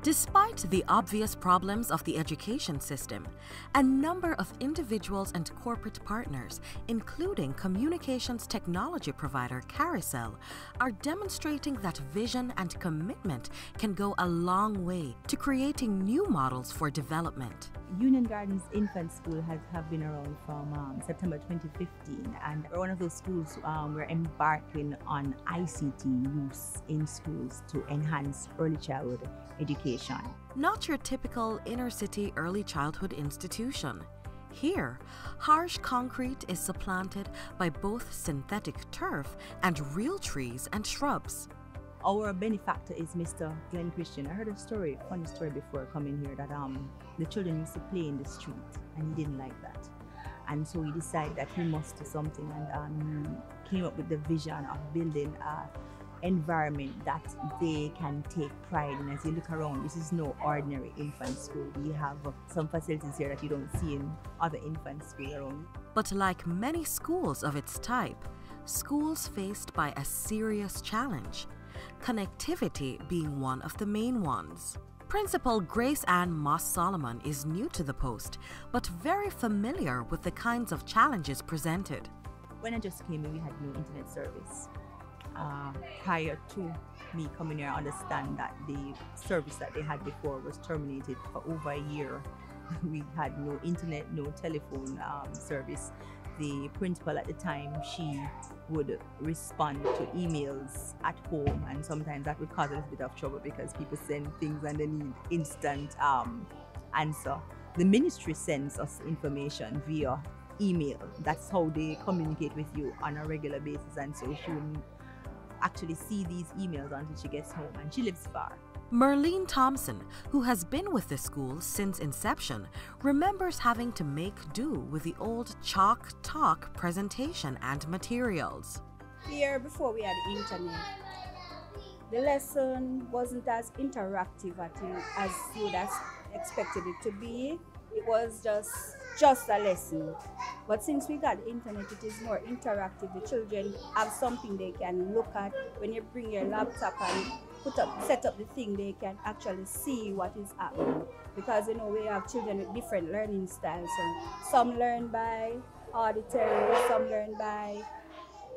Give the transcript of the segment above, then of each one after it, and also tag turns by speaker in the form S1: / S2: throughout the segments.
S1: Despite the obvious problems of the education system, a number of individuals and corporate partners, including communications technology provider Caricel, are demonstrating that vision and commitment can go a long way to creating new models for development.
S2: Union Gardens Infant School have been around from September 2015, and we're one of those schools we're embarking on ICT use in schools to enhance early childhood education.
S1: Not your typical inner-city early childhood institution. Here, harsh concrete is supplanted by both synthetic turf and real trees and shrubs.
S2: Our benefactor is Mr. Glenn Christian. I heard a funny story before coming here, that the children used to play in the street and he didn't like that. And so he decided that he must do something, and came up with the vision of building an environment that they can take pride in. As you look around, this is no ordinary infant school. We have some facilities here that you don't see in other infant schools around.
S1: But like many schools of its type, schools faced by a serious challenge, connectivity being one of the main ones. Principal Grace Ann Moss Solomon is new to the post, but very familiar with the kinds of challenges presented.
S2: When I just came in, we had no internet service. Prior to me coming here, I understand that the service that they had before was terminated for over a year. We had no internet, no telephone service. The principal at the time, she would respond to emails at home, and sometimes that would cause a little bit of trouble because people send things and they need instant answer. The ministry sends us information via email. That's how they communicate with you on a regular basis, and so she wouldn't actually see these emails until she gets home, and she lives far.
S1: Merlene Thompson, who has been with the school since inception, remembers having to make do with the old chalk talk presentation and materials.
S3: Here, before we had internet, the lesson wasn't as interactive as you would have expected it to be. It was just a lesson. But since we got internet, it is more interactive. The children have something they can look at. When you bring your laptop and set up the thing, they can actually see what is happening. Because you know, we have children with different learning styles. So some learn by auditory, some learn by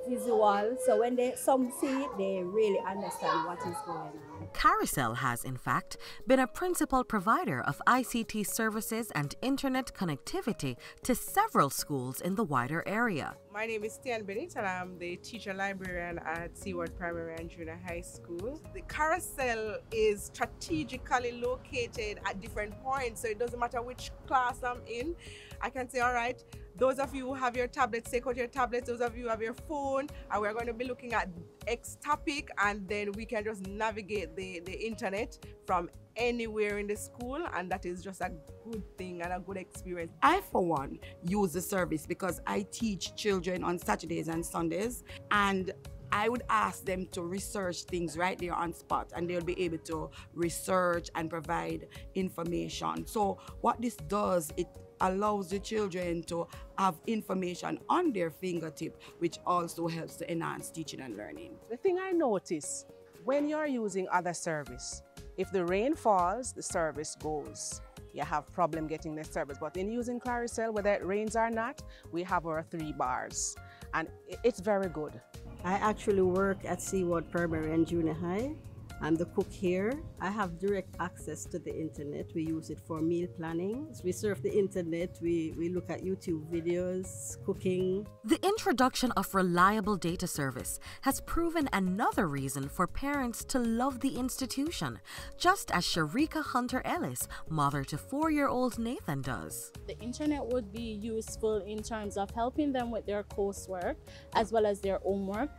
S3: visual. So when some see it, they really understand what is going on.
S1: Caricel has, in fact, been a principal provider of ICT services and internet connectivity to several schools in the wider area.
S4: My name is Tian Bennett, and I'm the teacher librarian at Seward Primary and Junior High School. The Caricel is strategically located at different points, so it doesn't matter which class I'm in. I can say, all right, those of you who have your tablets, take out your tablets. Those of you who have your phone, and we're going to be looking at X topic, and then we can just navigate the internet from anywhere in the school, and that is just a good thing and a good experience.
S5: I, for one, use the service because I teach children on Saturdays and Sundays, and I would ask them to research things right there on spot, and they'll be able to research and provide information. So what this does, it allows the children to have information on their fingertip, which also helps to enhance teaching and learning.
S4: The thing I notice when you're using other service, if the rain falls, the service goes. You have problem getting the service. But in using Caricel, whether it rains or not, we have our 3 bars, and it's very good.
S6: I actually work at Seward Primary and Junior High. I'm the cook here. I have direct access to the internet. We use it for meal planning. We surf the internet, we look at YouTube videos, cooking.
S1: The introduction of reliable data service has proven another reason for parents to love the institution, just as Sharika Hunter-Ellis, mother to 4-year-old Nathan, does.
S7: The internet would be useful in terms of helping them with their coursework as well as their homework.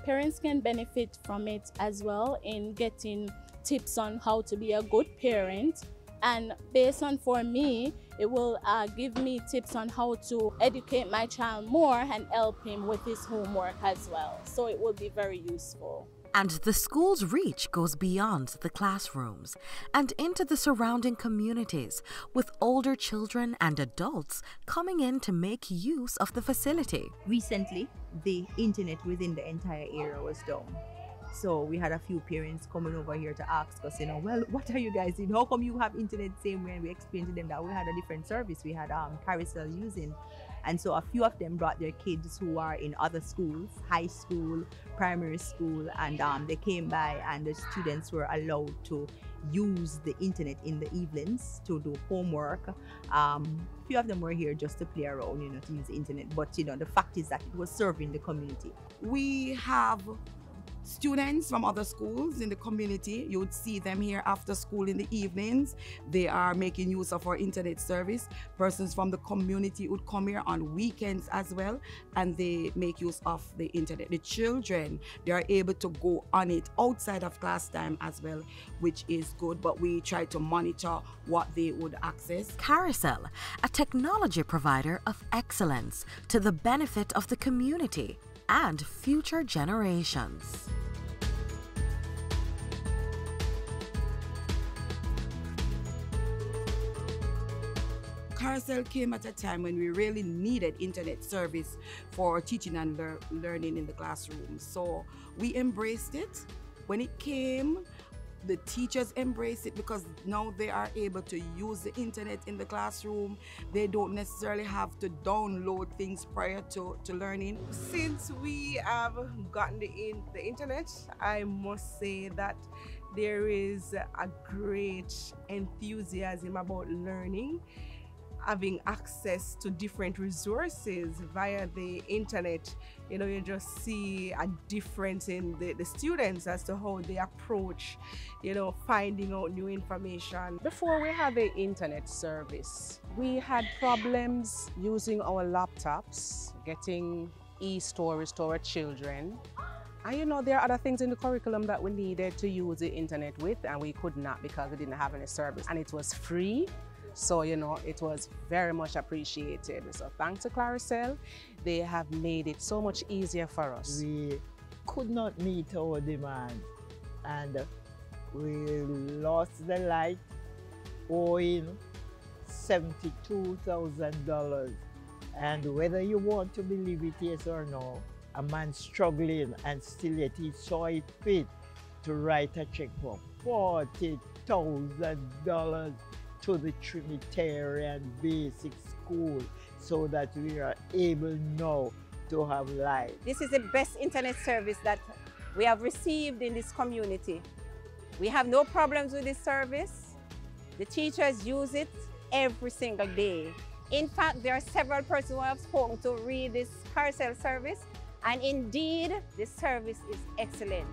S7: Parents can benefit from it as well in getting tips on how to be a good parent, and based on, for me, it will give me tips on how to educate my child more and help him with his homework as well. So it will be very useful.
S1: And the school's reach goes beyond the classrooms and into the surrounding communities, with older children and adults coming in to make use of the facility.
S2: Recently, the internet within the entire area was down. So we had a few parents coming over here to ask us, well, what are you guys doing? How come you have internet same way? And we explained to them that we had a different service. We had Caricel using. And so a few of them brought their kids who are in other schools, high school, primary school, and they came by, and the students were allowed to use the internet in the evenings to do homework. A few of them were here just to play around, to use the internet. But the fact is that it was serving the community.
S5: We have students from other schools in the community. You would see them here after school in the evenings. They are making use of our internet service. Persons from the community would come here on weekends as well, and they make use of the internet. The children, they are able to go on it outside of class time as well, which is good, but we try to monitor what they would access.
S1: Caricel, a technology provider of excellence to the benefit of the community and future generations.
S5: Caricel came at a time when we really needed internet service for teaching and learning in the classroom. So we embraced it. When it came, the teachers embrace it because now they are able to use the internet in the classroom. They don't necessarily have to download things prior to learning.
S4: Since we have gotten the internet, I must say that there is a great enthusiasm about learning, having access to different resources via the internet. You just see a difference in the students as to how they approach, finding out new information.
S8: Before we had the internet service, we had problems using our laptops, getting e-stories to our children. And there are other things in the curriculum that we needed to use the internet with, and we could not because we didn't have any service. And it was free. So, it was very much appreciated. So thanks to Caricel, they have made it so much easier for us.
S9: We could not meet our demand, and we lost the light owing $72,000. And whether you want to believe it, yes or no, a man struggling and still yet he saw it fit to write a check for $40,000 to the Trinitarian Basic School so that we are able now to have light.
S3: This is the best internet service that we have received in this community. We have no problems with this service. The teachers use it every single day. In fact, there are several persons who have spoken to read this Caricel service, and indeed, this service is excellent.